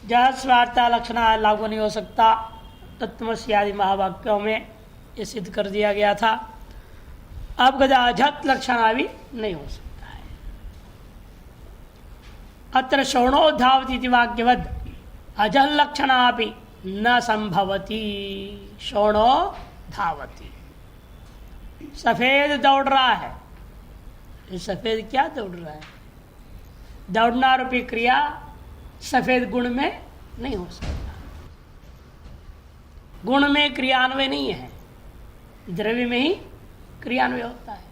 जहाँ स्वार्था लक्षण लागू नहीं हो सकता, तत्वमसि आदि महावाक्यों में ये सिद्ध कर दिया गया था। अब गजाझत लक्षण भी नहीं हो सकता है। अत्र शोणो धावती वाक्यवद अजल लक्षणापि न संभवती। शोणो धावती, सफेद दौड़ रहा है। ये सफेद क्या दौड़ रहा है? दौड़ना रूपी क्रिया सफेद गुण में नहीं हो सकता। गुण में क्रियान्वय नहीं है, द्रव्य में ही क्रियान्वय होता है।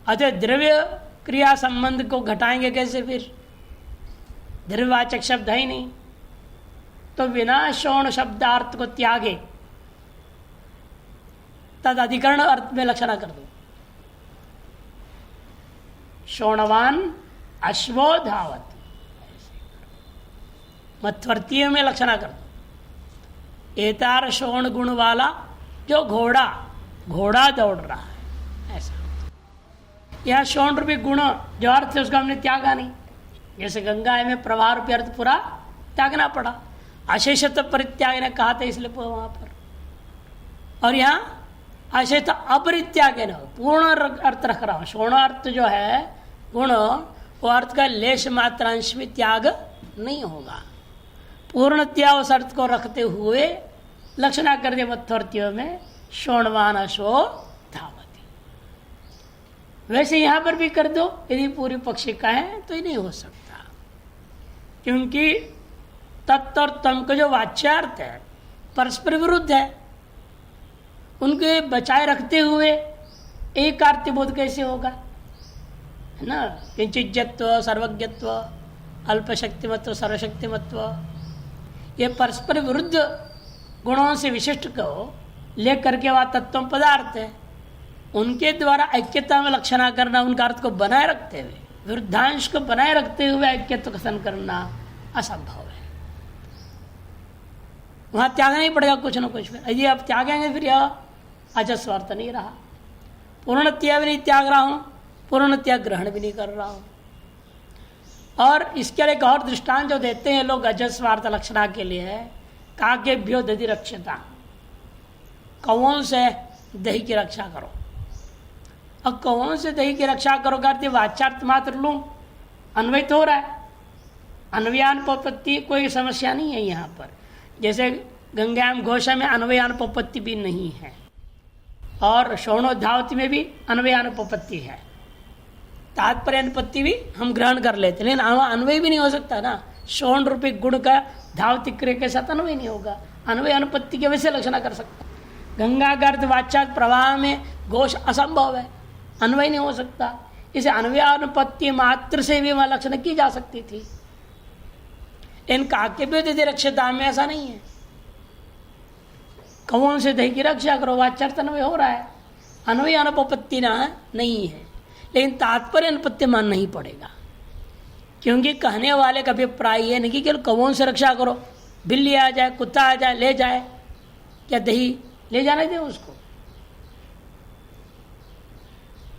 अतः द्रव्य क्रिया संबंध को घटाएंगे कैसे? फिर द्रव्यवाचक शब्द है ही नहीं, तो बिना शोण शब्दार्थ को त्यागे तद अधिकरण अर्थ में लक्षणा कर दो। शोणवान अश्वो धावत, मध्वर्तीय में लक्षणा कर दो। एतार शोण गुण वाला जो घोड़ा दौड़ रहा है, ऐसा। यह शोण रूपी गुण जो अर्थ है उसका हमने त्यागा नहीं। जैसे गंगा में प्रवाह रूपी अर्थ पूरा त्यागना पड़ा, अशेषत्व परित्याग ने कहा था इसलिए वहां पर। और यहाँ अशेष अपरित्याग न पूर्ण अर्थ रख रहा हूं। शोण अर्थ जो है गुण, वो अर्थ का लेश मात्रांश में त्याग नहीं होगा। पूर्णतया उस अर्थ को रखते हुए लक्षणा कर दिया मध्वर्तियों में शोणवान अश्वो धावती। वैसे यहां पर भी कर दो यदि पूरी पक्षी का है तो ये नहीं हो सकता, क्योंकि तत्व और तम का जो वाच्यार्थ है परस्पर विरुद्ध है। उनके बचाए रखते हुए एक कार्त्यबोध कैसे होगा? है ना? किंचिज्जत्व, सर्वज्ञत्व, अल्पशक्तिमत्व, सर्वशक्तिमत्व, ये परस्पर विरुद्ध गुणों से विशिष्ट को लेकर के वह तत्व पदार्थ है, उनके द्वारा ऐक्यता में लक्षणा करना, उनका अर्थ को बनाए रखते हुए, विरुद्धांश को बनाए रखते हुए ऐक्यत्व कथन करना असंभव है। वहां त्यागना ही पड़ेगा कुछ न कुछ। फिर यदि आप त्यागेंगे फिर यह अजस्वार्थ नहीं रहा। पूर्णतया भी नहीं त्याग रहा हूं, पूर्णतया ग्रहण भी नहीं कर रहा हूं। और इसके लिए एक और दृष्टांत जो देते हैं लोग अजस्वार्थ लक्षणा के लिए है, काकेभ्यो दधि रक्षता, कौओं से दही की रक्षा करो। अब कौओं से दही की रक्षा करो करते वाच्यार्थ मात्र लूं, अन्वयित हो रहा है। अन्वयानुपपत्ति कोई समस्या नहीं है यहाँ पर। जैसे गंगायाम घोषा में अन्वयानुपपत्ति भी नहीं है, और शोणोधावती में भी अन्वयानुपपत्ति है। तात्पर्य अनुपत्ति भी हम ग्रहण कर लेते, लेकिन अन्वय भी नहीं हो सकता ना। शोण रूपी गुण का धावती क्रिया के साथ अन्वय नहीं होगा। अन्वय अनुपत्ति के वैसे लक्षणा कर सकता। गंगा गर्द वाच्यार्थ प्रवाह में घोष असंभव है, अन्वय नहीं हो सकता। इसे अन्वयानुपत्ति मात्र से भी वह लक्षण की जा सकती थी। इन काकेभ्यो दधि रक्षता में ऐसा नहीं है। कौन से दही की रक्षा करो, वाच्यार्थ अन्वय हो रहा है, अन्वय अनुपपत्ति ना नहीं है। लेकिन तात्पर्य अनुपत्ति मानना ही पड़ेगा, क्योंकि कहने वाले का अभिप्राय ये नहीं कि केवल कौन से रक्षा करो, बिल्ली आ जाए, कुत्ता आ जाए, ले जाए, क्या दही ले जाने दे उसको।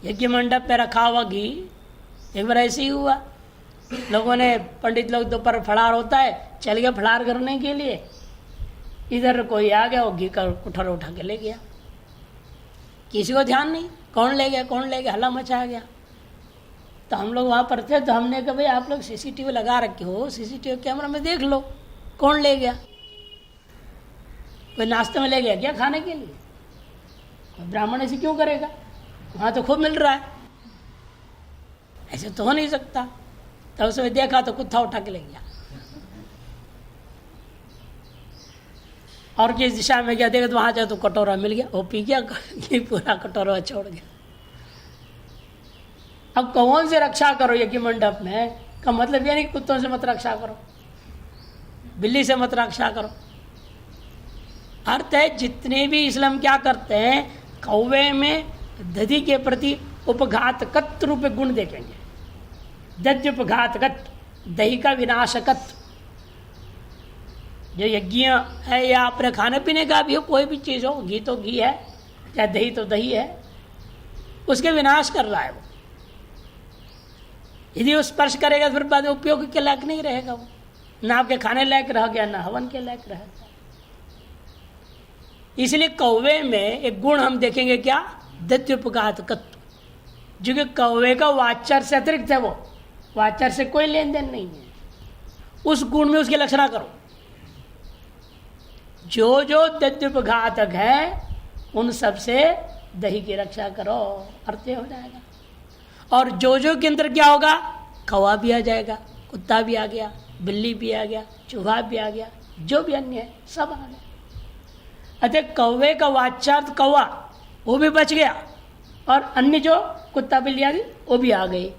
यज्ञ मंडप पे रखा हुआ घी एक बार ऐसे ही हुआ, लोगों ने, पंडित लोग दोपहर फलार होता है, चल गए फलार करने के लिए, इधर कोई आ गया, वो घी का कुठर उठा के ले गया। किसी को ध्यान नहीं, कौन ले गया, हल्ला मचा गया। तो हम लोग वहाँ पर थे, तो हमने कहा भाई आप लोग सीसीटीवी लगा रखे हो, सीसीटीवी कैमरा में देख लो कौन ले गया। कोई नाश्ते में ले गया क्या खाने के लिए? कोई ब्राह्मण ऐसे क्यों करेगा? वहाँ तो खूब मिल रहा है, ऐसे तो हो नहीं सकता। तो उसमें देखा तो कुत्ता उठा के ले गया, और किस दिशा में गया देखा तो वहां जाए तो कटोरा मिल गया, वो पी गया, पूरा कटोरा छोड़ गया। अब कौन से रक्षा करो यज्ञ मंडप में का मतलब यह नहीं कुत्तों से मत रक्षा करो, बिल्ली से मत रक्षा करो। अर्थ है जितने भी इस्लाम क्या करते हैं, कौवे में दधि के प्रति उपघातकत्व रूप गुण देखेंगे। दध्युपघातकत्व, दही का विनाशकत्व। जो यज्ञ है या अपने खाने पीने का भी हो, कोई भी चीज़ हो, घी तो घी है, चाहे दही तो दही है, उसके विनाश कर रहा है वो। यदि वो स्पर्श करेगा तो फिर बाद में उपयोग के लायक नहीं रहेगा वो। ना आपके खाने लायक रह गया, ना हवन के लायक रह गया। इसलिए कौवे में एक गुण हम देखेंगे, क्या? दत्युपघातकत्व, जो कि कौवे का वाचार से अतिरिक्त है, वो वाचार से कोई लेन देन नहीं है। उस गुण में उसकी लक्षणा करो। जो जो दत्युपघातक है उन सब से दही की रक्षा करो, अर्थ हो जाएगा। और जो जो के अंदर क्या होगा? कौवा भी आ जाएगा, कुत्ता भी आ गया, बिल्ली भी आ गया, चूहा भी आ गया, जो भी अन्य है सब आ गया। अतः कौवे का वाच्यार्थ कौवा वो भी बच गया, और अन्य जो कुत्ता बिल्ली आदि वो भी आ गए।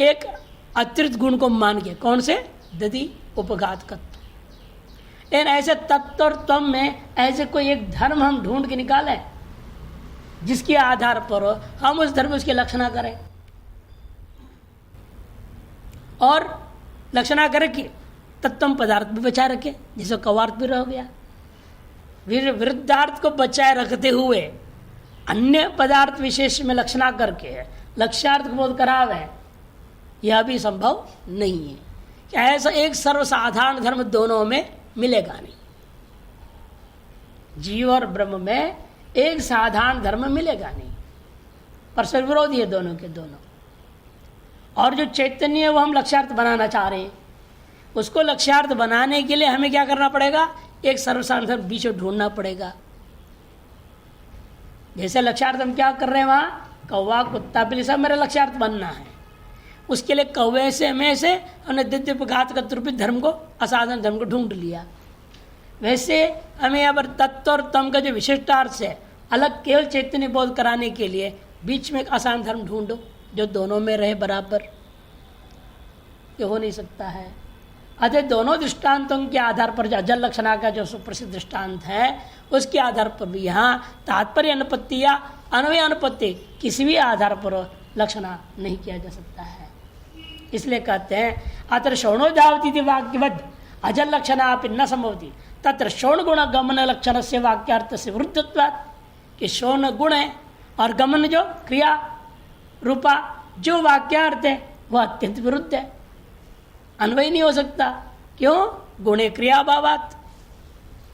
एक अतिरिक्त गुण को मान के, कौन से? दधि उपघातकत्व। इन ऐसे तत्व और तम में ऐसे कोई एक धर्म हम ढूंढ के निकालें जिसके आधार पर हम उस धर्म उसकी लक्षणा करें, और लक्षणा करें कि तत्तम पदार्थ भी बचाए रखे, जैसे कवार्थ भी रह गया। विरुद्धार्थ को बचाए रखते हुए अन्य पदार्थ विशेष में लक्षणा करके लक्ष्यार्थ को बोध करावे, यह भी संभव नहीं है। क्या ऐसा एक सर्वसाधारण धर्म दोनों में मिलेगा नहीं। जीव और ब्रह्म में एक साधारण धर्म मिलेगा नहीं, परस्पर विरोधी है दोनों के दोनों। और जो चैतन्य है वो हम लक्ष्यार्थ बनाना चाह रहे हैं, उसको लक्ष्यार्थ बनाने के लिए हमें क्या करना पड़ेगा? एक सर्वसाधारण धर्म बीच में ढूंढना पड़ेगा। जैसे लक्ष्यार्थ हम क्या कर रहे हैं, वहां कौवा कुत्ता बिल्ली सब मेरा लक्ष्यार्थ बनना है। उसके लिए कौवे से हमें से हमने दिव्यपघात का रूपी धर्म को, असाधारण धर्म को ढूंढ लिया। वैसे हमें यहाँ पर तत्व और तम का जो विशिष्टार्थ से अलग केवल चैतन्य बोध कराने के लिए बीच में एक असाधारण धर्म ढूंढो जो दोनों में रहे बराबर। ये हो नहीं सकता है। अतः दोनों दृष्टांतों के आधार पर जो अजल लक्षणा का जो सुप्रसिद्ध दृष्टांत है उसके आधार पर भी यहाँ तात्पर्य अनुपत्ति या अन्वय अनुपत्ति किसी भी आधार पर लक्षणा नहीं किया जा सकता है। इसलिए कहते हैं अत्र श्रवणो धावती वाक्यवद अजल लक्षणा न संभवती तत्र श्रवण गुण गमन लक्षण से वाक्यार्थ से विरुद्धत्वात्, कि श्रवण गुण है और गमन जो क्रिया रूपा जो वाक्यार्थ है वह अत्यंत विरुद्ध है, अन्वय नहीं हो सकता। क्यों? गुणे क्रिया भावात,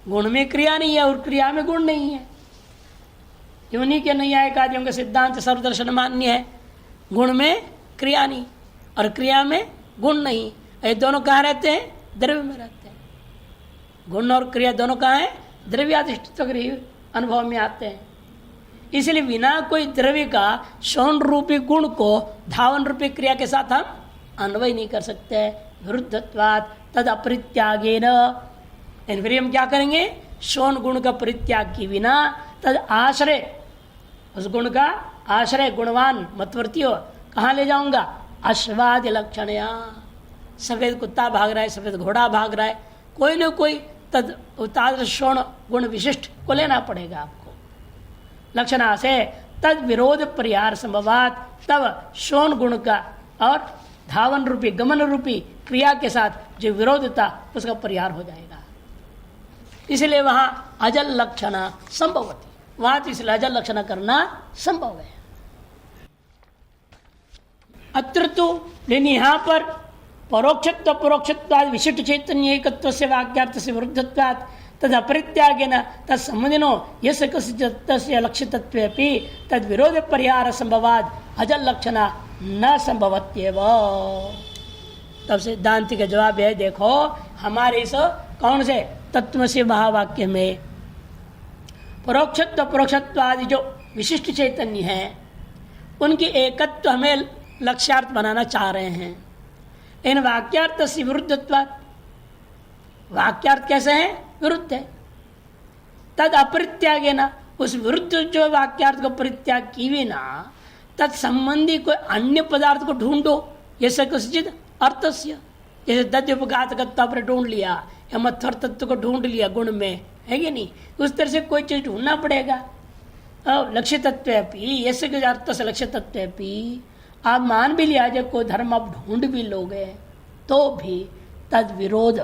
गुण में क्रिया नहीं है और क्रिया में गुण नहीं है। क्यों नहीं? कि नहीं आए आदियों का सिद्धांत सर्वदर्शन मान्य है, गुण में क्रिया नहीं और क्रिया में गुण नहीं। ये दोनों कहाँ रहते हैं? द्रव्य में रहते हैं। गुण और क्रिया दोनों कहाँ हैं? द्रव्याधिष्ठित अनुभव में आते हैं। इसलिए बिना कोई द्रव्य का श्रवण रूपी गुण को धावन रूपी क्रिया के साथ हम अन्वय नहीं कर सकते। विरुद्धत्वात् तद अपरित्यागेन, फिर हम क्या करेंगे? श्रवण गुण का परित्याग की बिना तद आश्रय, उस गुण का आश्रय गुणवान मतवर्ती हो कहाँ ले जाऊंगा? अश्वादि लक्षणया। सफेद कुत्ता भाग रहा है, सफेद घोड़ा भाग रहा है, कोई न कोई तद श्रवण गुण विशिष्ट को लेना पड़ेगा आपको लक्षणा से। तद विरोध परिहार संभवात, तब श्रवण गुण का और धावन रूपी गमन रूपी क्रिया के साथ जो विरोधता उसका परिहार हो जाएगा। इसलिए वहां अजल लक्षणा संभवती, वहां तो इसलिए अजल लक्षणा करना संभव है। अत्र तो लेकिन यहाँ पर परोक्षत्व परोक्षत्वाद विशिष्ट चैतन्य एकत्व से वाक्यार्थ से विरुद्धत्वात् तद अपरित्यागेन तत्संबंधिनो यस्य कस्य लक्ष्यतत्वेपि तद विरोध परिहार संभवाद अजल लक्षणा न संभवत्येव। तब सिद्धांति का जवाब है, देखो हमारे इस कौन से तत्व से महावाक्य में परोक्षत्व परोक्षत्वादि जो विशिष्ट चैतन्य है उनकी एकत्व हमें लक्ष्यार्थ बनाना चाह रहे हैं। इन वाक्यार्थ से विरुद्धत्वात्, वाक्यार्थ कैसे है? विरुद्ध है। तद अपरित्यागे न, उस विरुद्ध जो वाक्यार्थ को परित्याग की बिना तत्संबंधी कोई अन्य पदार्थ को ढूंढो, जैसे कुछ अर्थस्य, जैसे दद्योपघात पर ढूंढ लिया या मत्वर तत्व को ढूंढ लिया गुण में, है कि नहीं? उस तरह से कोई चीज ढूंढना पड़ेगा। लक्ष्य तत्व ऐसे अर्थ से लक्ष्य तत्व आप मान भी लिया जब कोई धर्म आप ढूंढ भी लोगे तो भी तद विरोध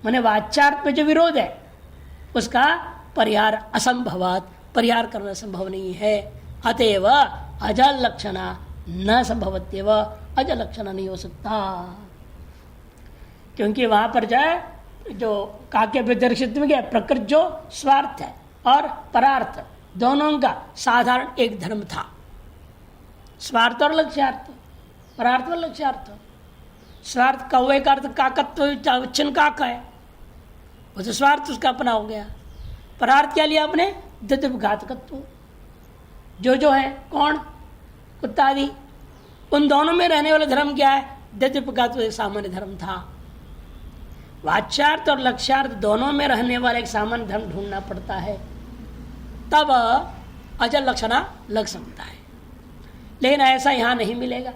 माने वाच्यार्थ में जो विरोध है उसका परिहार असंभवात, परिहार करना संभव नहीं है। अतएव अजल लक्षणा न संभवत्येव, अजल लक्षणा नहीं हो सकता। क्योंकि वहां पर जाए जो काके प्रदर्शित में क्या प्रकृति जो स्वार्थ है और परार्थ दोनों का साधारण एक धर्म था। स्वार्थ और लक्ष्यार्थ, परार्थ और लक्ष्यार्थ। स्वार्थ कौवे का अर्थ काकत्व उच्चन काक है, वो तो स्वार्थ उसका अपना हो गया। परार्थ क्या लिया आपने? दद्युपघातकत्व। जो है कौन? कुत्ता आदि, उन दोनों में रहने वाला धर्म क्या है? दद्युपघातक एक सामान्य धर्म था। वाच्यार्थ और लक्ष्यार्थ दोनों में रहने वाला एक सामान्य धर्म ढूंढना पड़ता है, तब अजल लक्षणा लग सकता है। लेकिन ऐसा यहां नहीं मिलेगा,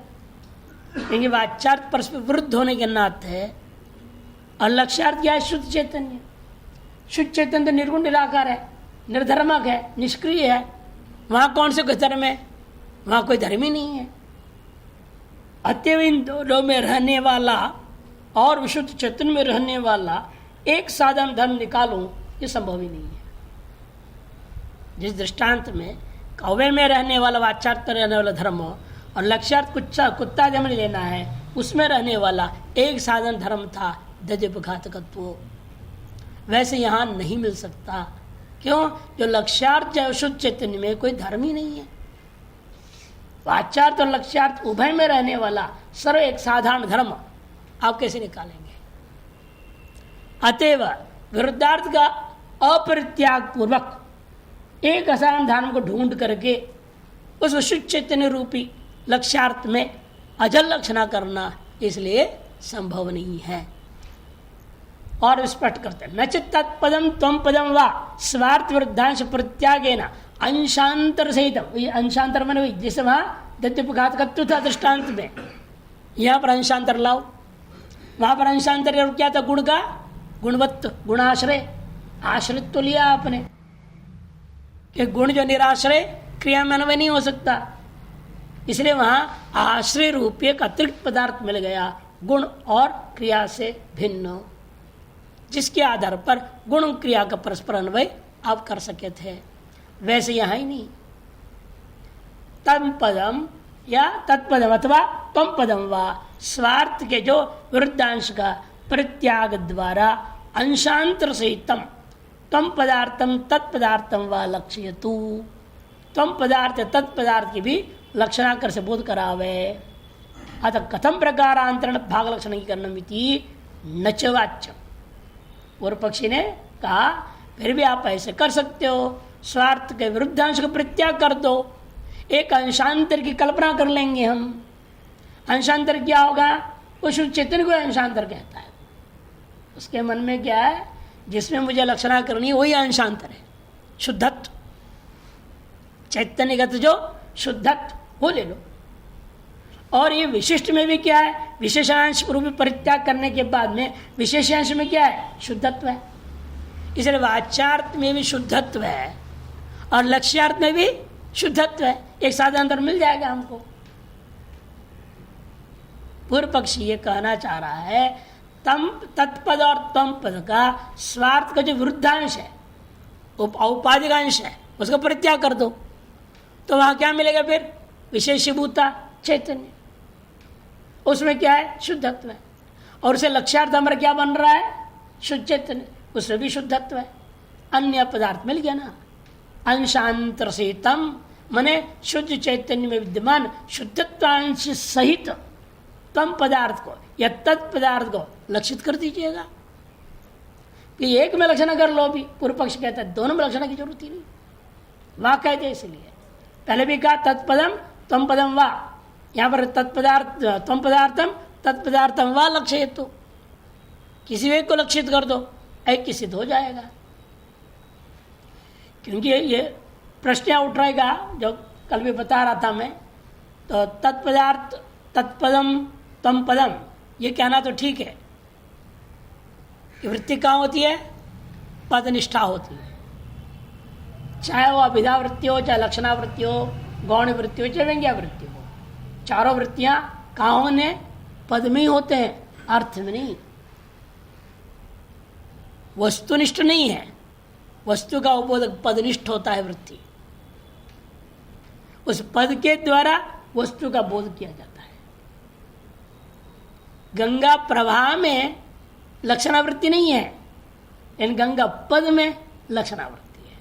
क्योंकि वाच्यार्थ परस्पर विरुद्ध होने के नाते और लक्ष्यार्थ क्या है? शुद्ध चैतन्य। शुद्ध चैतन्य तो निर्गुण निराकार है, निर्धर्मक है, निष्क्रिय है। वहां कौन से कोई धर्म है? वहां कोई धर्म ही नहीं है। अतएव इन दोनों में रहने वाला और विशुद्ध चैतन्य में रहने वाला एक साधारण धर्म निकालूं, ये संभव ही नहीं है। जिस दृष्टांत में कौवे में रहने वाला वाच्यार्थ रहने वाला धर्म और लक्ष्यार्थ कुत्ता जब लेना है, उसमें रहने वाला एक साधारण धर्म था दद्युपघातकत्व, वैसे यहां नहीं मिल सकता। क्यों? जो लक्ष्यार्थ या शुद्ध चैतन्य में कोई धर्म ही नहीं है। वाच्यार्थ और लक्ष्यार्थ उभय में रहने वाला सर्व एक साधारण धर्म आप कैसे निकालेंगे? अतएव विरुद्धार्थ का अपरित्याग पूर्वक एक असाधारण धर्म को ढूंढ करके उस शुद्ध चैतन्य रूपी लक्ष्यार्थ में अजल लक्षणा करना इसलिए संभव नहीं है। और स्पष्ट करते हैं, नच तत्पदम त्वम पदम वा स्वार्थ वृद्धांश प्रत्यागेन अंशांतर सहित। अंशांतर मैंने जैसे वहां दद्युपघातकत्व था दृष्टांत में, यहां पर अंशांतर लाओ। वहां पर अंशांतर क्या था? गुण का गुणवत्त, गुणाश्रय, आश्रित तो लिया आपने कि गुण जो निराश्रय क्रिया में अन्वय नहीं हो सकता, इसलिए वहां आश्रय रूप एक अतिरिक्त पदार्थ मिल गया, गुण और क्रिया से भिन्न, जिसके आधार पर गुण क्रिया का परस्पर अन्वय आप कर सके थे। वैसे यहां ही नहीं। तम पदम या तत्पदम अथवा तम पदम वा स्वार्थ के जो विरुद्धांश का परित्याग द्वारा अंशांतर सहितम तम पदार्थम तत्पदार्थम व लक्ष्यतु। तम पदार्थ तत्पदार्थ की भी लक्षणाकर से बोध करावे। अतः कथम प्रकारांतरण भाग लक्षण की करनमिति नचवाच्य। पूर्व पक्षी ने कहा फिर भी आप ऐसे कर सकते हो, स्वार्थ के विरुद्धांश को परित्याग कर दो, एक अंशांतर की कल्पना कर लेंगे हम। अंशांतर क्या होगा? उस चेतन को अंशांतर कहता है। उसके मन में क्या है? जिसमें मुझे लक्षणा करनी है वही अंशांतर है, शुद्धत्व, चैतन्यगत जो शुद्धत्व वो ले लो। और ये विशिष्ट में भी क्या है? विशेषांश रूप परित्याग करने के बाद में विशेषांश में क्या है? शुद्धत्व है। इसलिए वाच्यार्थ में भी शुद्धत्व है और लक्ष्यार्थ में भी शुद्धत्व है। एक साधारण अंतर मिल जाएगा हमको। पूर्व पक्षी ये कहना चाह रहा है तम तत्पद और तम पद का स्वार्थ का जो विरुद्धांश है, औपाधिकांश है, उसका परित्याग कर दो तो वहां क्या मिलेगा? फिर विशेषभूता चैतन्य, उसमें क्या है? शुद्धत्व है। और उसे लक्ष्यार्थ हमारा क्या बन रहा है? शुद्ध चैतन्य, उसमें भी शुद्धत्व है। अन्य पदार्थ मिल गया ना। अंशांतर से तम मने शुद्ध चैतन्य में विद्यमान शुद्धत्वांश सहित तम पदार्थ को या तत्पदार्थ को लक्षित कर दीजिएगा। कि एक में लक्षण कर लो भी, पूर्व पक्ष कहता है दोनों में लक्षण की जरूरत ही नहीं, वाह कहते इसलिए। पहले भी कहा तत्पदम तम पदम वा, यहां पर तत्पदार्थ तम पदार्थम तत्पदार्थम वा लक्षित, तो किसी एक को लक्षित कर दो, एक की सिद्ध हो जाएगा। क्योंकि ये प्रश्न उठ रहेगा जो कल भी बता रहा था मैं, तो तत्पदार्थ तत्पदम तम पदम ये कहना तो ठीक है, वृत्ति कहाँ होती है? पदनिष्ठा होती है। चाहे वो अभिधा वृत्ति हो, चाहे लक्षणावृत्ति हो, गौण वृत्ति हो, चाहे व्यंग्या वृत्ति हो, चारों वृत्तियां कहाँ होने? पद में ही होते हैं, अर्थ में नहीं। वस्तुनिष्ठ नहीं है, वस्तु का उपबोधक पदनिष्ठ होता है वृत्ति। उस पद के द्वारा वस्तु का बोध किया जाता है। गंगा प्रवाह में लक्षणावृत्ति नहीं है, इन गंगा पद में लक्षणावृत्ति है।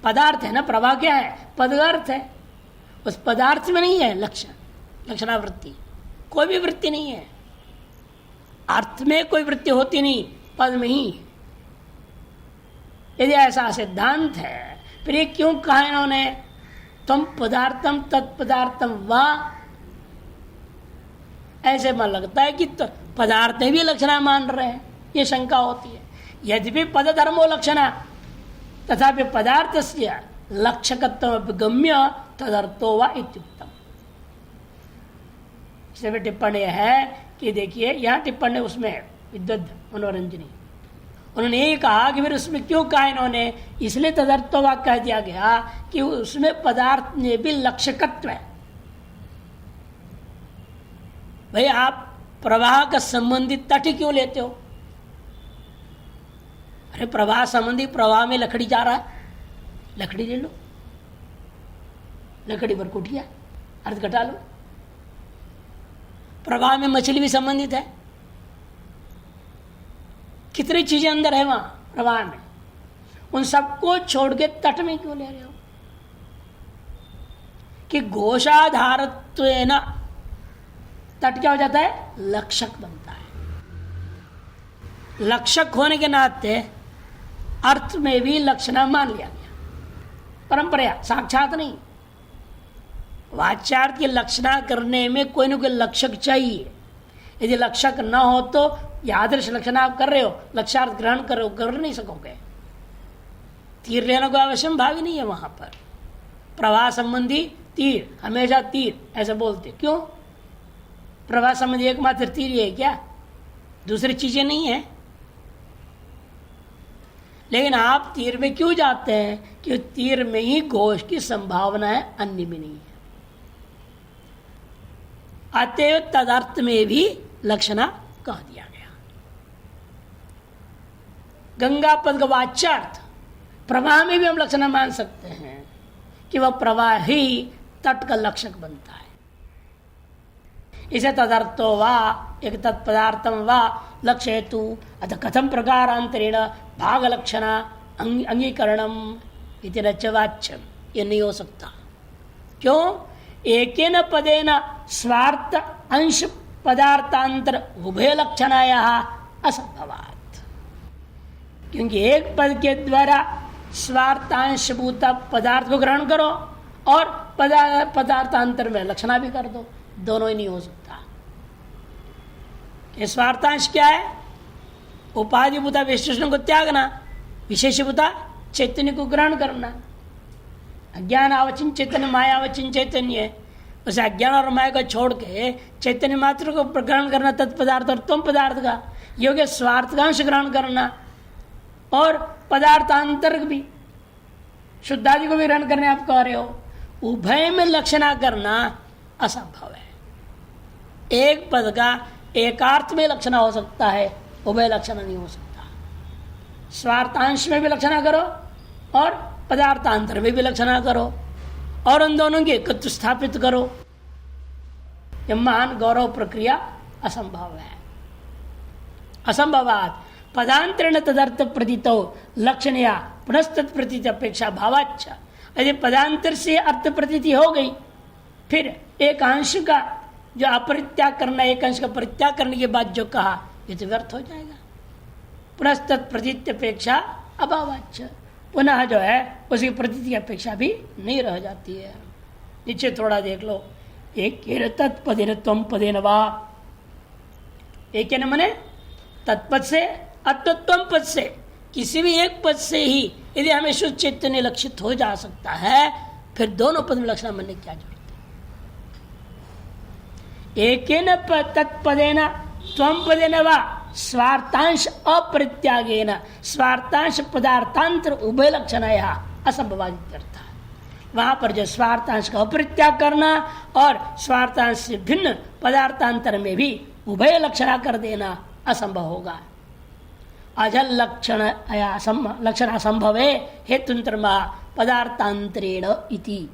पदार्थ है ना, प्रवाह क्या है? पदार्थ है। उस पदार्थ में नहीं है लक्षणावृत्ति, कोई भी वृत्ति नहीं है। अर्थ में कोई वृत्ति होती नहीं, पद में ही। यदि ऐसा सिद्धांत है, फिर ये क्यों कहा इन्होंने तुम पदार्थम तत्पदार्थम वा? ऐसे मन लगता है कि तो पदार्थ भी लक्षणा मान रहे हैं, ये शंका होती है। यद्यपि पद धर्मो लक्षणा तथापि पदार्थस्य लक्षकत्व गम्य तदर्थो वा इत्युक्तम। इसमें टिप्पणी है कि देखिए, यहाँ टिप्पणी उसमें विद्वद मनोरंजनी, उन्होंने ये कहा कि फिर उसमें क्यों कहा इन्होंने, इसलिए तदर्थो वा कह दिया गया कि उसमें पदार्थ में भी लक्षकत्व है। भाई आप प्रवाह का संबंधित तट क्यों लेते हो? अरे प्रवाह संबंधी, प्रवाह में लकड़ी जा रहा है, लकड़ी ले लो, लकड़ी पर कुटिया अर्थ घटा लो। प्रवाह में मछली भी संबंधित है, कितनी चीजें अंदर है वहां प्रवाह में, उन सबको छोड़ के तट में क्यों ले रहे हो? कि घोषाधारत्व ना तट क्या हो जाता है? लक्षक बनता है। लक्षक होने के नाते अर्थ में भी लक्षणा मान लिया गया, परंपरा, साक्षात नहीं। वाच्यार्थ की लक्षणा करने में कोई न कोई लक्षक चाहिए। यदि लक्षक न हो तो यादृश लक्षण आप कर रहे हो, लक्षार्थ ग्रहण कर रहे हो, कर नहीं सकोगे। तीर लेना कोई आवश्यक भाव ही नहीं है वहां पर। प्रवाह संबंधी तीर, हमेशा तीर ऐसे बोलते, क्यों? प्रवाह संबंधी एकमात्र तीर है क्या? दूसरी चीजें नहीं है। लेकिन आप तीर में क्यों जाते हैं? कि तीर में ही घोष की संभावना है, अन्य में नहीं है। अतएव तदर्थ में भी लक्षणा कह दिया गया। गंगा पद का वाच्यार्थ प्रवाह में भी हम लक्षणा मान सकते हैं कि वह प्रवाह ही तट का लक्षक बनता है। इसे तदर्थो वा एक तत्पदार्थम वा लक्ष्य हेतु अतः कथम प्रकारांतरेण भाग लक्षणा अंगीकरणम इति रचवाच्यम, ये नहीं हो सकता। क्यों? एकेन पदेन स्वार्थ अंश पदार्थांतर उभय लक्षणाया असंभवात्। क्योंकि एक पद के द्वारा स्वार्थांश भूत पदार्थ को ग्रहण करो और पदार्थांतर में लक्षणा भी कर दो, दोनों ही नहीं हो सकता। ये स्वार्थांश क्या है? उपाधिभूता विशेषण को त्यागना, विशेषभूता चैतन्य को ग्रहण करना। अज्ञान आवचिन चैतन्य, माया आवचिन चैतन्य, उस अज्ञान और माया को छोड़ के चैतन्य मात्र को ग्रहण करना, तत्पदार्थ और तुम पदार्थ का योग्य स्वार्थांश ग्रहण करना और पदार्थांतर भी शुद्धादि को भी ग्रहण करने आप कह रहे हो। उभय में लक्षणा करना असंभव है। एक पद का एकार्थ में लक्षणा हो सकता है, उभय लक्षणा नहीं हो सकता। स्वार्थांश में भी लक्षणा करो और पदार्थांतर में भी लक्षणा करो और उन दोनों की एकत्व स्थापित करो। यह महान गौरव प्रक्रिया असंभव है। असंभवात पदांतरेण तदर्थ प्रतीतो लक्षणया पुनस्तत् प्रतीत अपेक्षा भावाच्च। यदि पदांतर से अर्थ प्रतीति हो गई, फिर एक अंश का जो अपरित्याग करना, एक अंश का परित्याग करने के बाद जो कहा, ये तो व्यर्थ हो जाएगा। पुनस्तत् प्रतीत अपेक्षा अभावाच्च, पुनः जो है उसकी प्रतीति की अपेक्षा भी नहीं रह जाती है। नीचे थोड़ा देख लो, एक तत्पदेन त्वम पदेन वा, एक न मने तत्पद से अथवा त्वम पद से, किसी भी एक पद से ही यदि हमें शुद्ध चैतन्य लक्षित हो जा सकता है, फिर दोनों पद में लक्षणा बनने की क्या जरूरत है? एकेन तत्पदेन त्वम पदेन वा स्वार्थांश अपरित्यागेन स्वार्थांश पदार्थांतर उभय लक्षणया असंभवादित्यर्थ। वहां पर जो स्वार्थांश का अपरित्याग करना और स्वार्थांश से भिन्न पदार्थांतर में भी उभय लक्षणा कर देना असंभव होगा। अजल लक्षण असंभव है हेतुंतरमा पदार्थांतरेण इति।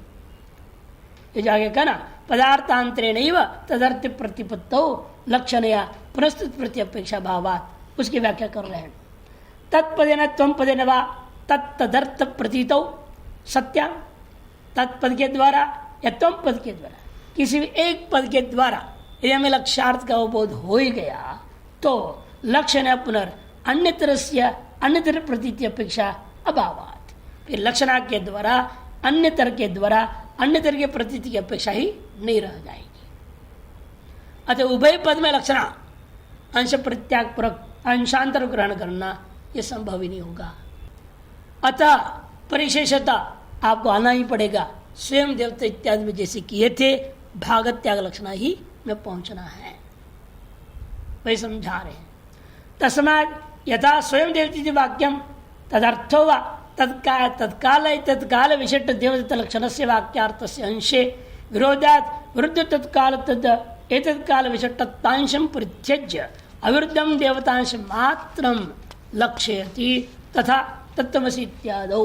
ये जाके कहना पदार्थांतरेण तदर्थ प्रतिपत्तो लक्षणया पुनस्तुत प्रत्यपेक्षा भावात, उसकी व्याख्या कर रहे हैं। तत्पदेन त्वं पदेन वा तत्तदर्थ प्रतीतौ सत्या, तत्पद के द्वारा या त्वं पद के द्वारा, किसी भी एक पद के द्वारा यदि हमें लक्ष्यार्थ का अवबोध हो ही गया तो लक्षण पुनर् अन्यतर प्रतीति अपेक्षा अभावात, फिर लक्षणा के द्वारा अन्यतर के द्वारा अन्यतर के प्रतीति की अपेक्षा ही नहीं रह जाएगी। अतः उभय पद में लक्षणा अंश प्रत्याग पूर्वक अंशांतर ग्रहण करना यह संभव ही नहीं होगा। अतः परिशेषता आपको आना ही पड़ेगा, स्वयं देवता इत्यादि में जैसे किए थे भागत त्याग लक्षणा ही में पहुंचना है, वही समझा रहे हैं। तस्मात् यथा स्वयं देवती वाक्यम तदर्थो वा तत्काल विशिष्ट देवदत्त लक्षण से वाक्यार्थ से अंशे विरोधात विरुद्ध तत्काल तद एतत्काल विशिष्टतांशम परित्यज्य अविरुद्धम देवतांश मात्रम लक्ष्यति तथा तत्त्वमसि इत्यादौ।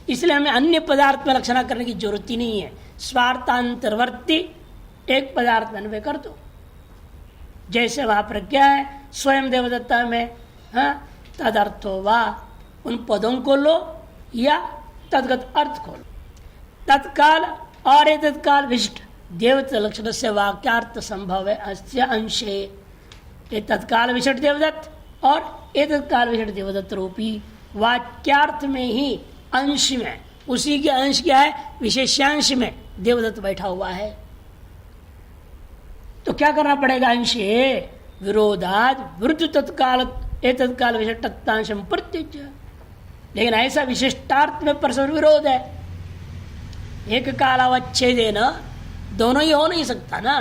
इसलिए हमें अन्य पदार्थ में लक्षणा करने की जरूरत ही नहीं है, स्वार्थांतरवर्ती एक पदार्थ में अन्वय कर दो। जैसे वहां पर क्या है स्वयं देवदत्ता में तदर्थो वा, उन पदों को लो या तदगत अर्थ को लो। तत्काल और तत्काल विशिष्ट देवता लक्षण से वाक्यार्थ संभव है अस्य अंशे, ये तत्काल विशिष्ट देवदत्त और ये तत्काल विशिष्ट देवदत्त रूपी वाक्यार्थ में ही अंश में, उसी के अंश क्या है विशेषांश में देवदत्त बैठा हुआ है। तो क्या करना पड़ेगा, अंश विरोधाद विरुद्ध तत्काल तत्काल विशिष्टतांशम प्रत्युज्य। लेकिन ऐसा विशिष्टार्थ में परस्पर विरोध है, एक कालावच्छेदेन दोनों ही हो नहीं सकता ना,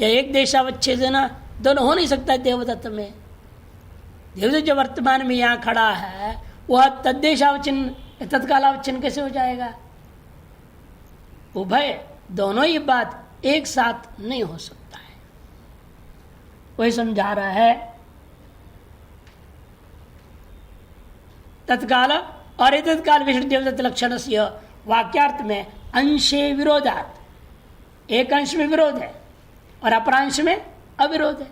या एक देशावच्छेदेन दोनों हो नहीं सकता देवदत्त में। देवदत्त जो वर्तमान में यहाँ खड़ा है वह तद्देशावच्छिन्न तत्कालावच्छिन्न कैसे हो जाएगा। उभय दोनों ही बात एक साथ नहीं हो सकता है, वही समझा रहा है। तत्काल और तत्काल विशिष्ट देवदत्त लक्षण से वाक्यार्थ में अंशे विरोधात, एक अंश में विरोध है और अपरांश में अविरोध है।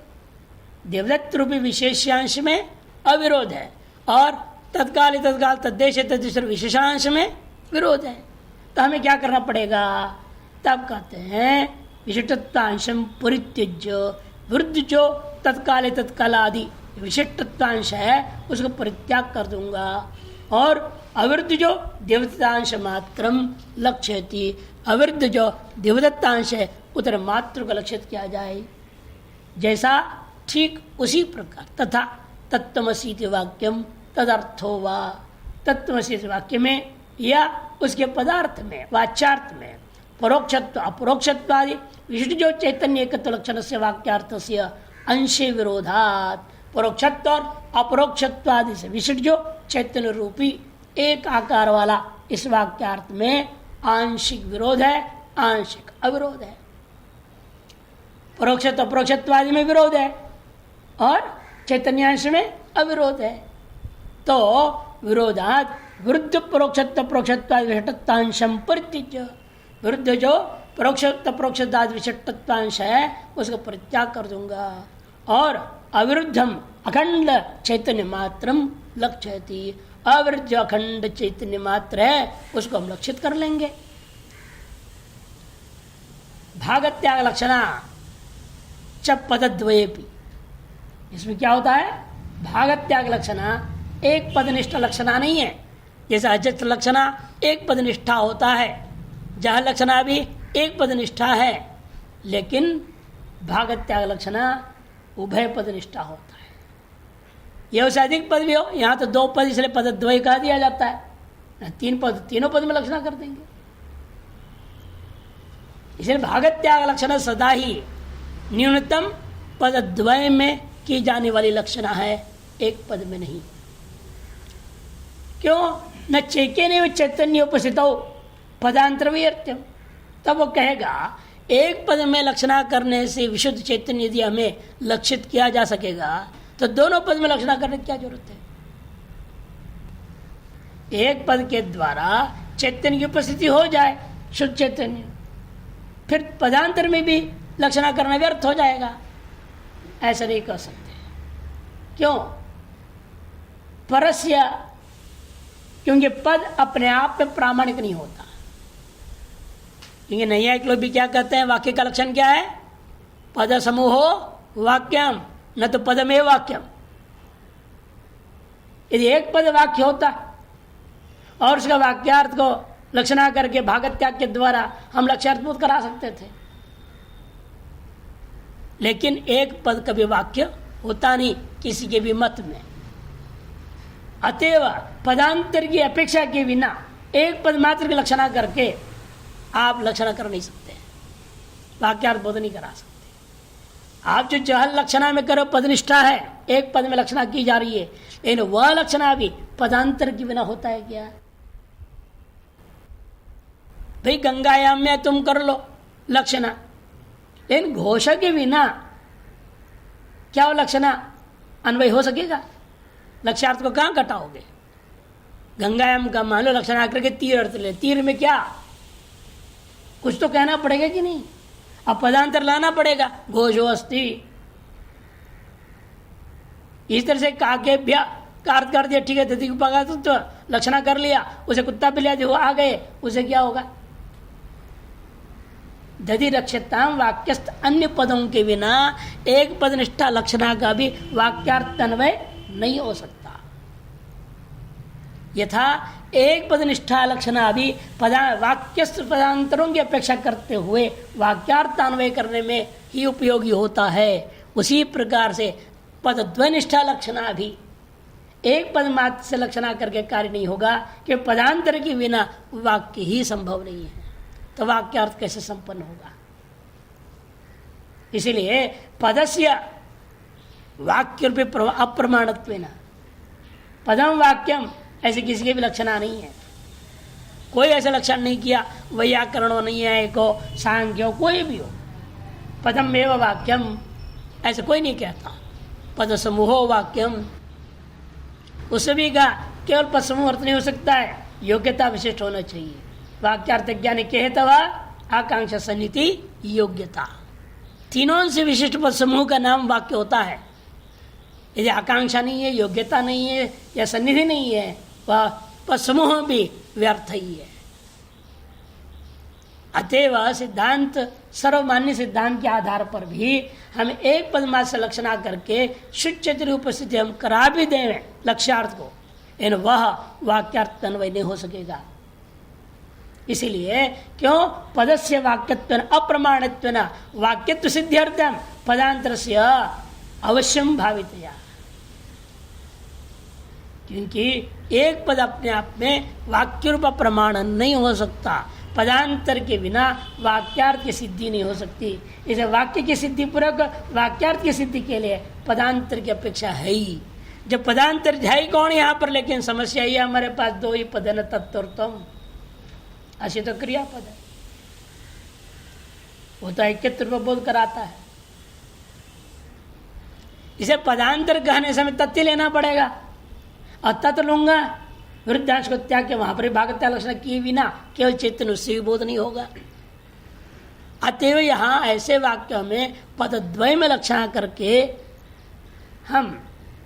देवदत्त रूपी विशेषांश में अविरोध है और तत्काल तद्देश तद्देश विशेषांश में विरोध है। तो हमें क्या करना पड़ेगा, तब कहते हैं विशिष्टत्वांशम परित्यज्य, विरुद्ध जो तत्काल आदि विशिष्टत्वांश है उसको परित्याग कर दूंगा और अविरुद्ध जो देवदत्तांश मात्रम लक्ष्यति, अविरुद्ध जो देवदत्तांश है उतर मात्र को लक्षित किया जाए। जैसा ठीक उसी प्रकार तथा तत्त्वमसि वाक्यम तदर्थो वा, तत्त्वमसि वाक्य में या उसके पदार्थ में वाच्यार्थ में परोक्षत्व अपरोक्षत्वादि विशिष्ट जो चैतन्य एकत्व लक्षण से वाक्यार्थ से अंशे विरोधात, परोक्षत्व और अपरोक्षत्वादि से विशिष्ट जो चैतन्य रूपी एक आकार वाला इस वाक्यार्थ में आंशिक विरोध है, आंशिक अविरोध है। परोक्षत्व अपरोक्षत्वादि में विरोध है और चैतन्यांश में अविरोध है। तो विरोधात विरुद्ध परोक्षत्व परोक्षत्वादि विशिष्टत्वांशम परित्यज्य, विरुद्ध जो परोक्षत्व परोक्षत्वादि विशिष्टत्वांश है उसको परित्याग कर दूंगा और अविरुद्धम अखंड चैतन्य मात्रम लक्ष्यति, अविरुद्ध जो अखंड चैतन्य मात्र है उसको हम लक्षित कर लेंगे। भागत्याग लक्षणा च पदद्वयेपि, इसमें क्या होता है भागत्याग लक्षणा एक पदनिष्ठ लक्षणा नहीं है। जैसे अजत लक्षणा एक पदनिष्ठा होता है, जह लक्षणा भी एक पदनिष्ठा है, लेकिन भागत्याग लक्षणा उभय पदनिष्ठा होता है। यह उससे अधिक पद भी हो, यहाँ तो दो पद इसलिए पदद्वय कहा दिया जाता है, तीन पद तीनों पद में लक्षणा कर देंगे। इसलिए भागत्याग लक्षणा सदा ही न्यूनतम पदद्वय में की जाने वाली लक्षणा है, एक पद में नहीं। क्यों न चैतन्य चैतन्य उपस्थित हो पदांतर व्यर्थ्यम, तब वो कहेगा एक पद में लक्षणा करने से विशुद्ध चैतन्य यदि हमें लक्षित किया जा सकेगा तो दोनों पद में लक्षणा करने की क्या जरूरत है। एक पद के द्वारा चैतन्य की उपस्थिति हो जाए, शुद्ध चैतन्य, फिर पदांतर में भी लक्षणा करना व्यर्थ हो जाएगा। ऐसा नहीं कह सकते। क्यों? परस्य, क्योंकि पद अपने आप में प्रामाणिक नहीं होता। क्योंकि नैयायिक लोग भी क्या कहते हैं, वाक्य का लक्षण क्या है? पद समूहो वाक्यम, न तो पदमेव वाक्यम। यदि एक पद वाक्य होता और उसका वाक्यार्थ को लक्षणा करके भागत्याग के द्वारा हम लक्ष्यार्थबोध करा सकते थे, लेकिन एक पद कभी वाक्य होता नहीं किसी के भी मत में। अतएव पदांतर की अपेक्षा के बिना एक पद मात्र की लक्षणा करके आप लक्षणा कर नहीं सकते, वाक्यार्थ बोध नहीं करा सकते। आप जो जहल लक्षणा में करो पदनिष्ठा है, एक पद में लक्षणा की जा रही है, लेकिन वह लक्षणा भी पदांतर के बिना होता है क्या? भाई गंगायाम में तुम कर लो लक्षणा, लेकिन घोष के बिना क्या वो लक्षणा अन्वय हो सकेगा? लक्ष्यार्थ को कहां घटाओगे? गंगायाम का मान लो लक्षणा करके तीर अर्थ ले, तीर में क्या कुछ तो कहना पड़ेगा कि नहीं? अब पदांतर लाना पड़ेगा, घोषो अस्ति। इस तरह से काकेभ्य का अर्थ कर दिया, ठीक है, दधि पगा तो लक्षणा कर लिया, उसे कुत्ता पिला दिया, वो आ गए, उसे क्या होगा? दधि रक्षताम वाक्यस्थ अन्य पदों के बिना एक पदनिष्ठा लक्षणा का भी वाक्यार्थ अन्वय नहीं हो सकता। यथा एक पदनिष्ठा लक्षणा भी वाक्यस्थ पदांतरों की अपेक्षा करते हुए वाक्यार्थ अन्वय करने में ही उपयोगी होता है, उसी प्रकार से पदद्वयनिष्ठा लक्षणा भी एक पद मात्र से लक्षणा करके कार्य नहीं होगा, कि पदांतर के बिना वाक्य ही संभव नहीं है, तो वाक्यार्थ कैसे संपन्न होगा? इसलिए पदस्य वाक्य रूपी अप्रमाणत्वेन, पदम वाक्यम ऐसे किसी के भी लक्षणा नहीं है। कोई ऐसा लक्षण नहीं किया, वैयाकरणों नहीं है को सांख्यो कोई भी हो, पदम एव वाक्यम ऐसे कोई नहीं कहता। पद समूहो वाक्यम, उससे भी कहा केवल पद समूह अर्थ नहीं हो सकता है, योग्यता विशिष्ट होना चाहिए। वाक्यार्थ ज्ञान कहता आकांक्षा सन्निधि योग्यता, तीनों से विशिष्ट पद समूह का नाम वाक्य होता है। यदि आकांक्षा नहीं है, योग्यता नहीं है या सन्निधि नहीं है, वह पद समूह भी व्यर्थ ही है। अतएव सिद्धांत सर्वमान्य सिद्धांत के आधार पर भी हम एक पद मात्र से लक्षणा करके शुचित्र उपस्थिति हम करा भी दें लक्ष्यार्थ को, इन वह वाक्यार्थ अन्वय नहीं हो सकेगा। इसीलिए क्यों? पदस्य वाक्यत्व अप्रमाणत्व वाक्यत्व सिद्ध्यर्थम पदांतर से अवश्यम भावितया, क्योंकि एक पद अपने आप में वाक्य रूप प्रमाण नहीं हो सकता, पदांतर के बिना वाक्यार्थ की सिद्धि नहीं हो सकती। इसे वाक्य की सिद्धि पूर्वक वाक्यार्थ की सिद्धि के लिए पदांतर की अपेक्षा है ही। जब पदांतर है ही कौन यहाँ पर, लेकिन समस्या ये हमारे पास दो ही पद है न तत्तम, ऐसे तो क्रियापद है, वो तो ऐक्यत्व रूप बोध कराता है। इसे पदांतर कहने समय तथ्य लेना पड़ेगा, और तत्व लूंगा वृद्धांश को त्याग के वहां पर भागत्या लक्षण किए बिना केवल चेतन उससे भी बोध नहीं होगा। अतएव यहां ऐसे वाक्यों में पदद्वय में लक्षण करके हम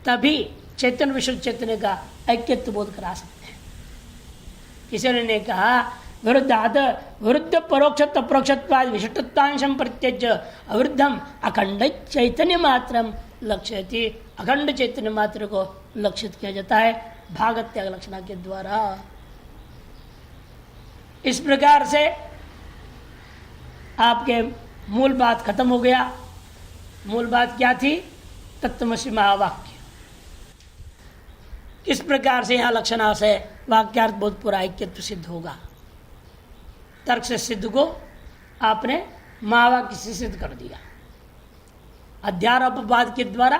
तभी चेतन विशुद्ध चेतन का ऐक्यत्व बोध करा सकते हैं। किसी ने कहा विरुद्धाद विरुद्ध परोक्षत्व अपरोक्षत्वाद विशिष्टत्वांशम प्रत्यज्य अविरुद्धम अखंड चैतन्य मात्रम लक्ष्यति, अखंड चैतन्य मात्र को लक्षित किया जाता है भागत्याग लक्षणा के द्वारा। इस प्रकार से आपके मूल बात खत्म हो गया। मूल बात क्या थी? तत्त्वमसि महावाक्य। किस प्रकार से यहां लक्षणा से वाक्यार्थ बोध पूरा ऐक्यत्व सिद्ध होगा? तर्क से सिद्ध को आपने महावाक्य से सिद्ध कर दिया। अध्यारोपवाद के द्वारा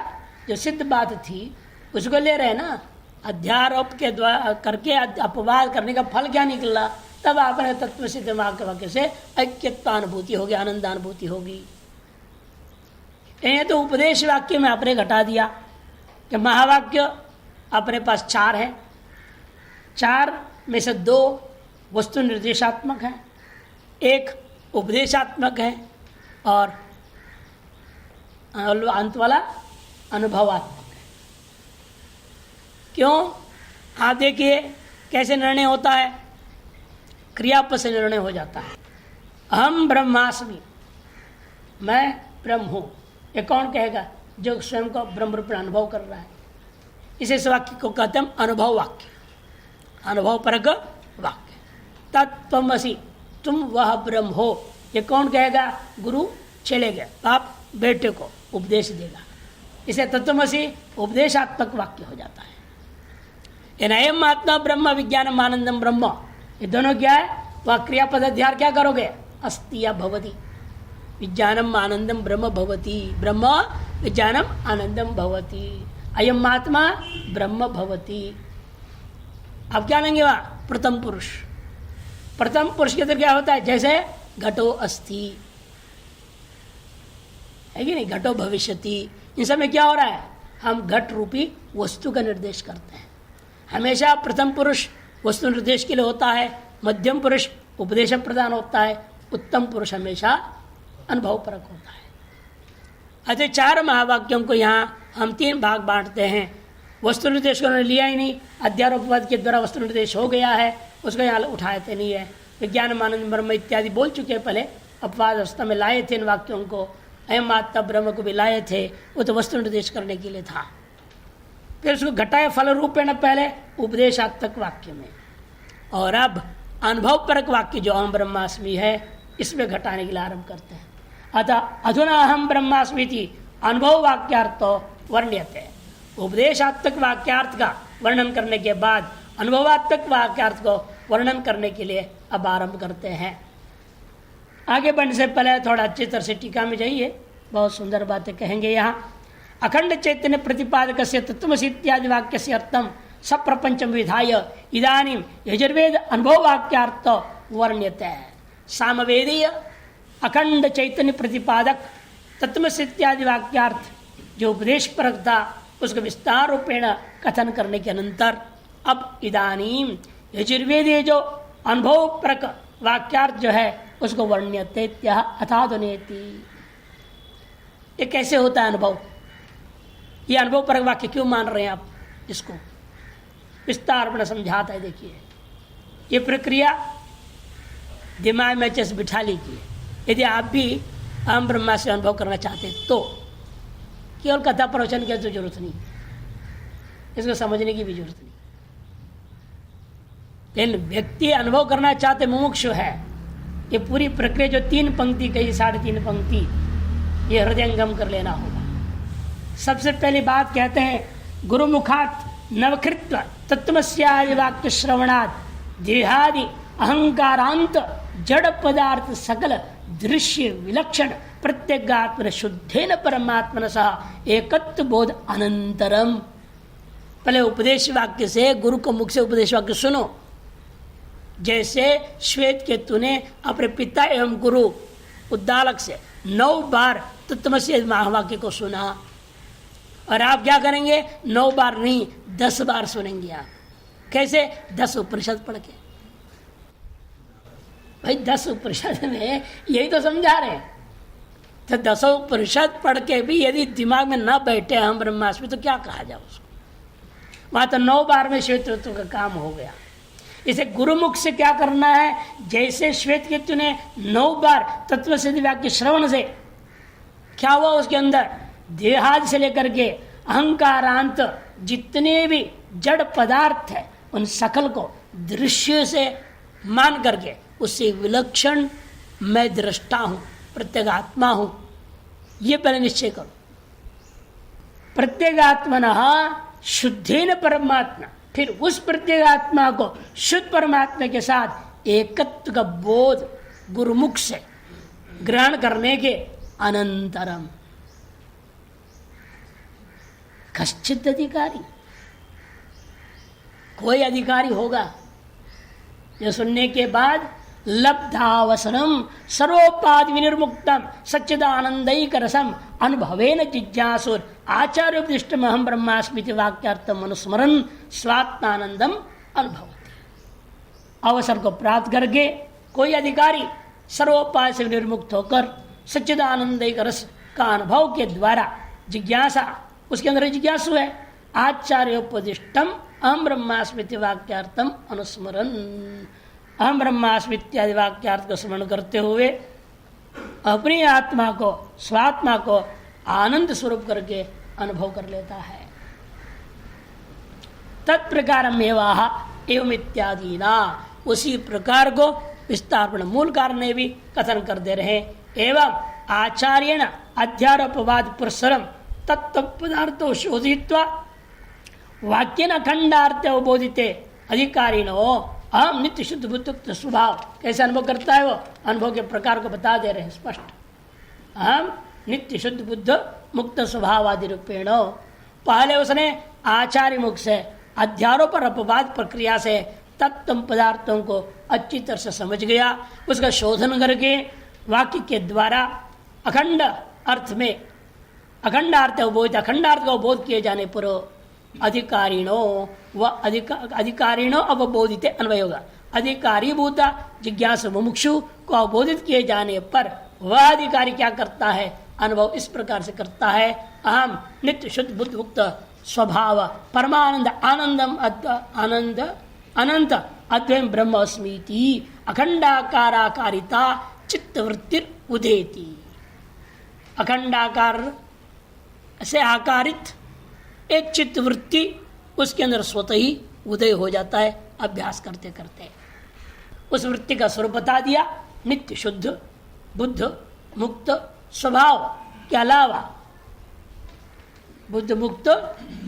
जो सिद्ध बात थी उसको ले रहे ना, अध्यारोप के द्वारा करके अपवाद करने का फल क्या निकला? तब आपने तत्व सिद्ध वाक्य से ऐक्यत्वानुभूति होगी, आनंदानुभूति होगी। ये तो उपदेश वाक्य में आपने घटा दिया कि महावाक्य अपने पास 4 है, 4 में से 2 वस्तु निर्देशात्मक है, 1 उपदेशात्मक है और अंत वाला अनुभवात्मक है। क्यों? आप देखिए कैसे निर्णय होता है, क्रियापद से निर्णय हो जाता है। अहम ब्रह्मास्मि, मैं ब्रह्म हूं, ये कौन कहेगा? जो स्वयं को ब्रह्म रूप में अनुभव कर रहा है। इस वाक्य को कहते हैं अनुभव वाक्य, अनुभव परक वाक्य। तत्त्वमसि, तुम वह ब्रह्म हो, ये कौन कहेगा? गुरु चलेगा, बाप बेटे को उपदेश देगा। इसे तत्त्वमसि उपदेशात्मक वाक्य हो जाता है। अयम आत्मा ब्रह्म विज्ञानम आनंदम ब्रह्म, ये दोनों क्या है? वह क्रियापद अध्यार क्या करोगे? अस्ति या भवति, विज्ञानम आनंदम ब्रह्म भवति, ब्रह्म विज्ञानम आनंदम भवति, अयम आत्मा ब्रह्म भवति। अब क्या लेंगे वहां? प्रथम पुरुष। प्रथम पुरुष के अंदर क्या होता है? जैसे घटो अस्ति है कि नहीं, घटो भविष्यति, इन सब में क्या हो रहा है? हम घट रूपी वस्तु का निर्देश करते हैं। हमेशा प्रथम पुरुष वस्तु निर्देश के लिए होता है, मध्यम पुरुष उपदेश प्रदान होता है, उत्तम पुरुष हमेशा अनुभव परक होता है। अतः 4 महावाक्यों को यहाँ हम 3 भाग बांटते हैं। वस्तु निर्देश को उन्होंने लिया ही नहीं, अध्यारोपवाद के द्वारा वस्तु निर्देश हो गया है, उसको यहाँ उठाते नहीं है। विज्ञान आनंद ब्रह्म इत्यादि बोल चुके हैं पहले, अपवाद अवस्था में लाए थे इन वाक्यों को, अयम आत्मा ब्रह्म को भी लाए थे, वो तो वस्तु निर्देश करने के लिए था। फिर उसको घटाए फल रूपेण पहले उपदेशात्मक वाक्य में, और अब अनुभव परक वाक्य जो अहम ब्रह्मास्मि है इसमें घटाने के लिए आरंभ करते हैं। अतः अधुना अहम ब्रह्मास्मि थी अनुभव वाक्यार्थ वर्ण्यते, उपदेशात्मक वाक्यार्थ का वर्णन करने के बाद अनुभवात्मक वाक्यार्थ को वर्णन करने के लिए अब आरंभ करते हैं। आगे बढ़ने से पहले थोड़ा अच्छी तरह से टीका में जाइए, बहुत सुंदर बातें कहेंगे यहाँ। अखंड चैतन्य प्रतिपादक से तत्त्वमसि इत्यादि वाक्य से अर्थम सप्रपंचम विधाय इदानीम यजुर्वेद अनुभव वाक्यार्थ वर्ण्यते। सामवेदीय अखंड चैतन्य प्रतिपादक तत्त्वमसि इत्यादि वाक्यार्थ जो उपदेश परक था उसको विस्तार रूपेण कथन करने के अनंतर अब इदानीम यजुर्वेदीय जो अनुभव परक वाक्यार्थ जो है उसको वर्ण्यते अथाधुनेति। ये कैसे होता है अनुभव? ये अनुभव परक वाक्य क्यों मान रहे हैं आप? इसको विस्तार में समझाता है। देखिए ये प्रक्रिया दिमाग में अच्छे से बिठा लीजिए। यदि आप भी अहम ब्रह्मा से अनुभव करना चाहते तो केवल कथा प्रवचन की तो जरूरत नहीं, इसको समझने की भी जरूरत नहीं। लेकिन व्यक्ति अनुभव करना चाहते मुमुक्षु है, ये पूरी प्रक्रिया जो 3 पंक्ति कही 3.5 पंक्ति, ये हृदयंगम कर लेना होगा। सबसे पहली बात कहते हैं गुरुमुखात नवकृत्व तत्त्वमस्यादि वाक्य श्रवणात् देहादि अहंकारांत जड़ पदार्थ सकल दृश्य विलक्षण प्रत्यगात्मन शुद्धेन परमात्मन सह एकत्व बोध अनंतरम। पहले उपदेश वाक्य से, गुरु को मुख से उपदेश वाक्य सुनो। जैसे श्वेत केतु ने अपने पिता एवं गुरु उद्दालक से 9 बार तत्त्वमसि महावाक्य को सुना, और आप क्या करेंगे? 9 बार नहीं 10 बार सुनेंगे आप। कैसे? 10 उपनिषद पढ़ के। भाई 10 उपनिषद में यही तो समझा रहे हैं, तो 10 उपनिषद पढ़ के भी यदि दिमाग में न बैठे हम ब्रह्मास्मि तो क्या कहा जाए उसको? वहां तो 9 बार में श्वेत केतु का काम हो गया। इसे गुरुमुख से क्या करना है? जैसे श्वेत केतु ने 9 बार तत्त्वसिद्धि वाक्य श्रवण से क्या हुआ? उसके अंदर देहादि से लेकर के अहंकारांत जितने भी जड़ पदार्थ है उन सकल को दृश्य से मान करके उससे विलक्षण मैं दृष्टा हूं, प्रत्यगात्मा हूं, ये पहले निश्चय करो। प्रत्यगात्मनः शुद्धेन परमात्मा, फिर उस प्रत्यगात्मा को शुद्ध परमात्मा के साथ एकत्व का बोध गुरुमुख से ग्रहण करने के अनंतरम कश्चित अधिकारी, कोई अधिकारी होगा जो सुनने के बाद लब्धावसरम सर्वोपाधि विनिर्मुक्तम सच्चिदानंदैक रसम अनुभवेन जिज्ञासुर आचार्य उपदिष्टम अहम ब्रह्मास्मि वाक्यार्थम अनुस्मरण स्वात्मानंदम अनुभवति। अवसर को प्राप्त करके कोई अधिकारी सर्वोपाय से निर्मुक्त होकर सच्चिदानंद रस का अनुभव के द्वारा जिज्ञासा, उसके अंदर जिज्ञासु है, आचार्योपदिष्टम अहम ब्रह्मास्मि वाक्यार्थम अनुस्मरण, अहम ब्रह्मास्मि इत्यादि वाक्यार्थ को स्मरण करते हुए अपनी आत्मा को, स्वात्मा को आनंद स्वरूप करके अनुभव कर लेता है। तत्प्रकार एवं इत्यादि ना, उसी प्रकार को विस्तार मूल कारण ने भी कथन कर दे रहे। एवं आचार्यण अध्यारोपवाद पुरस्सरम तत्व पदार्थो शोधित्वा वाक्यन अखंडार्थ अवबोधिते अधिकारिणो अहम नित्य शुद्ध बुद्ध स्वभाव, कैसे अनुभव करता है वो, अनुभव के प्रकार को बता दे रहे हैं स्पष्ट। अहम नित्य शुद्ध बुद्ध मुक्त स्वभाव आदि रूपेण, पहले उसने आचार्य मुख से अध्यारोप और अपवाद प्रक्रिया से तत्व पदार्थों को अच्छी तरह से समझ गया, उसका शोधन करके वाक्य के द्वारा अखंड अर्थ में अखंडार्थ अवबोध, अखंडार्थ का अवबोध किए जाने पर अधिकारिणो व अधिकारिणो अवबोधित अन्वय होगा। अधिकारी भूता जिज्ञासु मुमुक्षु को अवबोधित किए जाने पर वह अधिकारी क्या करता है, अनुभव इस प्रकार से करता है। अहम नित्य शुद्ध बुद्ध मुक्त स्वभाव परमानंद आनंदम आनंद अनंत अद्वैम ब्रह्म अस्मीति अखंडाकाराकारिता चित्तवृत्तिर उदेति। अखंडाकार से आकारित एक चित्तवृत्ति उसके अंदर स्वतः ही उदय हो जाता है अभ्यास करते करते। उस वृत्ति का स्वरूप बता दिया, नित्य शुद्ध बुद्ध मुक्त स्वभाव के अलावा बुद्ध मुक्त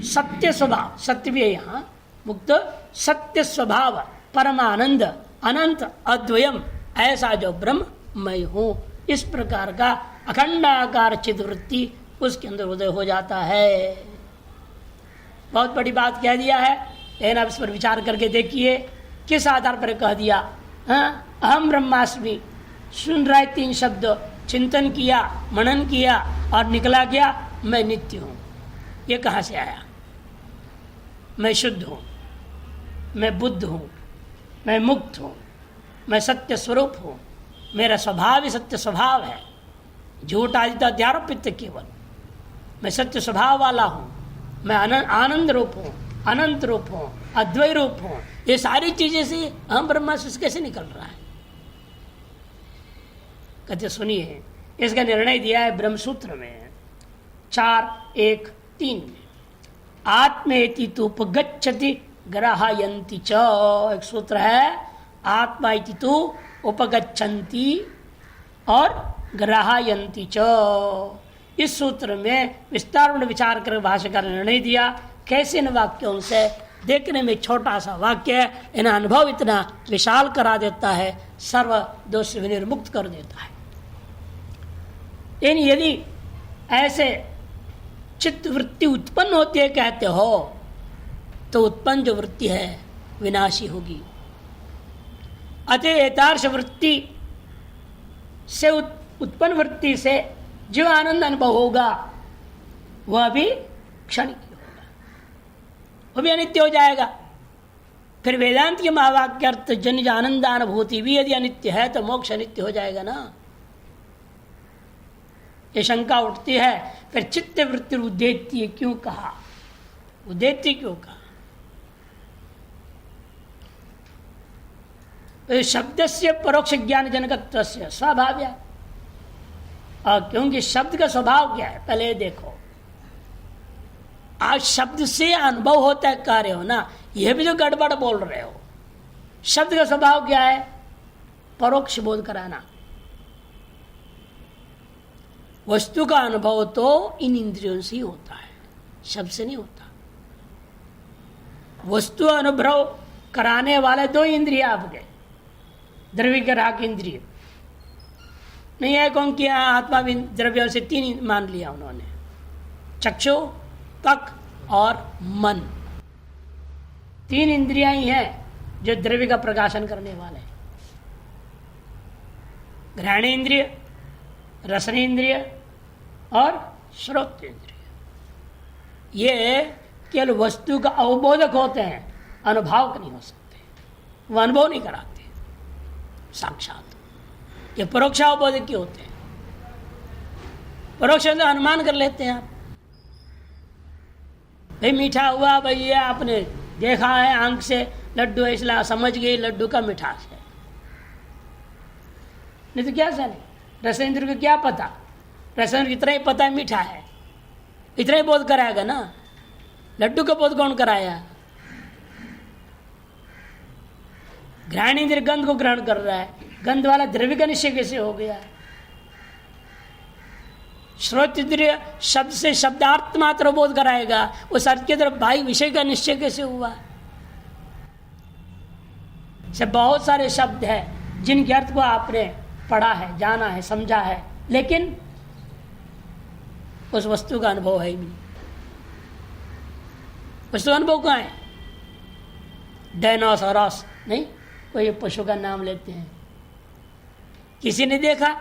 सत्य स्वभाव, सत्य भी है यहाँ, मुक्त सत्य स्वभाव परमानंद अनंत अद्वयम, ऐसा जो ब्रह्म मैं हूं, इस प्रकार का अखंडाकार चित्तवृत्ति उसके अंदर उदय हो जाता है। बहुत बड़ी बात कह दिया है, लेकिन आप इस पर विचार करके देखिए किस आधार पर कह दिया। अहम ब्रह्मास्मि, सुन रहे तीन शब्द, चिंतन किया, मनन किया और निकला गया मैं नित्य हूं। ये कहां से आया? मैं शुद्ध हूं, मैं बुद्ध हूं, मैं मुक्त हूं, मैं सत्य स्वरूप हूं, मेरा स्वभाव ही सत्य स्वभाव है, झूठ आदि तो अध्यारोपित केवल, मैं सत्य स्वभाव वाला हूं, मैं आनंद रूप हूं, अनंत रूप हूं, अद्वैय रूप हूं। ये सारी चीजें से हम ब्रह्मास्मि कैसे निकल रहा है? कहते सुनिए, इसका निर्णय दिया है ब्रह्मसूत्र में 4.1.3 में। आत्मेति तु उपगच्छति ग्रहायन्ति च, एक सूत्र है, आत्मा इति तु उपगच्छन्ति और ग्रहायन्ति च। इस सूत्र में विस्तार में विचार कर भाष्यकार ने निर्णय दिया कैसे इन वाक्यों से, देखने में छोटा सा वाक्य है, इन अनुभव इतना विशाल करा देता है, सर्व दोष से विनिर्मुक्त कर देता है। इन यदि ऐसे चित्त वृत्ति उत्पन्न होती है कहते हो, तो उत्पन्न जो वृत्ति है विनाशी होगी। अतः एतार्श वृत्ति से उत्पन्न वृत्ति से जो आनंद अनुभव होगा वह भी क्षणिक होगा, वह भी अनित्य हो जाएगा। फिर वेदांत के महावाक्य अर्थ जन्य आनंदानुभूति भी यदि अनित्य है तो मोक्ष अनित्य हो जाएगा ना। ये शंका उठती है, फिर चित्त वृत्ति उद्देत्य क्यों कहा, उद्देत्य क्यों कहा? तो शब्द से परोक्ष ज्ञान जनकत्व से स्वाभाव्य, क्योंकि शब्द का स्वभाव क्या है पहले देखो। आज शब्द से अनुभव होता है कह रहे हो ना, यह भी जो गड़बड़ बोल रहे हो। शब्द का स्वभाव क्या है? परोक्ष बोध कराना। वस्तु का अनुभव तो इन इंद्रियों से ही होता है, शब्द से नहीं होता। वस्तु अनुभव कराने वाले दो इंद्रिय आपके, द्रव्य ग्राहक इंद्रिय नहीं है। कौन किया? आत्मा द्रव्यों से तीन मान लिया उन्होंने, चक्षु, त्वक और मन। तीन इंद्रियां ही हैं जो द्रव्य का प्रकाशन करने वाले। घ्राण इंद्रिय, रसन इंद्रिय और श्रोत इंद्रिय। ये केवल वस्तु का अवबोधक होते हैं, अनुभावक नहीं हो सकते, वो अनुभव नहीं कराते साक्षात। ये परोक्षावबोध क्यों होते हैं? परोक्ष तो अनुमान कर लेते हैं आप, भाई मीठा हुआ, भाई ये आपने देखा है आंख से लड्डू है, इसलिए समझ गए लड्डू का मिठास है। नहीं तो क्या जाने, रसेंद्र को क्या पता, रसेंद्र इतना ही पता है मीठा है, इतना ही बोध कराएगा ना। लड्डू का बोध कौन कराया? घ्राणेन्द्र गंध को ग्रहण कर रहा है, गंध वाला द्रव्य का निश्चय कैसे हो गया? श्रोतेंद्रिय शब्द से शब्दार्थ मात्र बोध कराएगा, उस अर्थ के तरफ बाह्य विषय का निश्चय कैसे हुआ? से बहुत सारे शब्द हैं जिनके अर्थ को आपने पढ़ा है, जाना है, समझा है, लेकिन उस वस्तु का अनुभव है ही नहीं। वस्तु का अनुभव कहाँ है? डायनासोरस नहीं, कोई पशु का नाम लेते हैं, किसी ने देखा,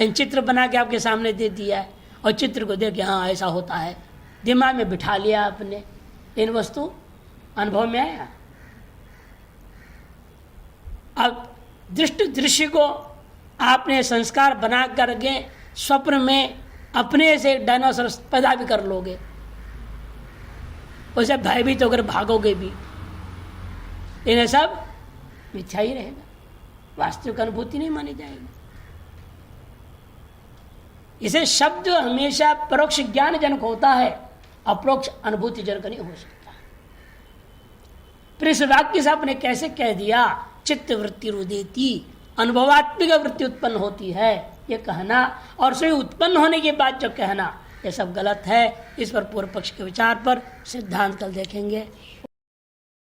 इन चित्र बना के आपके सामने दे दिया है और चित्र को देख के हाँ ऐसा होता है, दिमाग में बिठा लिया आपने, इन वस्तु अनुभव में आया। अब दृश्य को आपने संस्कार बना करके स्वप्न में अपने से डायनासोर पैदा भी कर लोगे, उसे भयभीत होकर भागोगे भी, इन्हें सब मिथ्या ही रहेगा, वास्तविक अनुभूति नहीं मानी जाएगी। इसे शब्द हमेशा परोक्ष ज्ञान जनक होता है, अपरोक्ष अनुभूति जनक नहीं हो सकता। फिर इस वाक्य से आपने कैसे कह दिया चित्त वृत्ति रुदेती, अनुभवात्मिक वृत्ति उत्पन्न होती है, ये कहना और स्वयं उत्पन्न होने के बाद जो कहना, ये सब गलत है। इस पर पूर्व पक्ष के विचार पर सिद्धांत कल देखेंगे।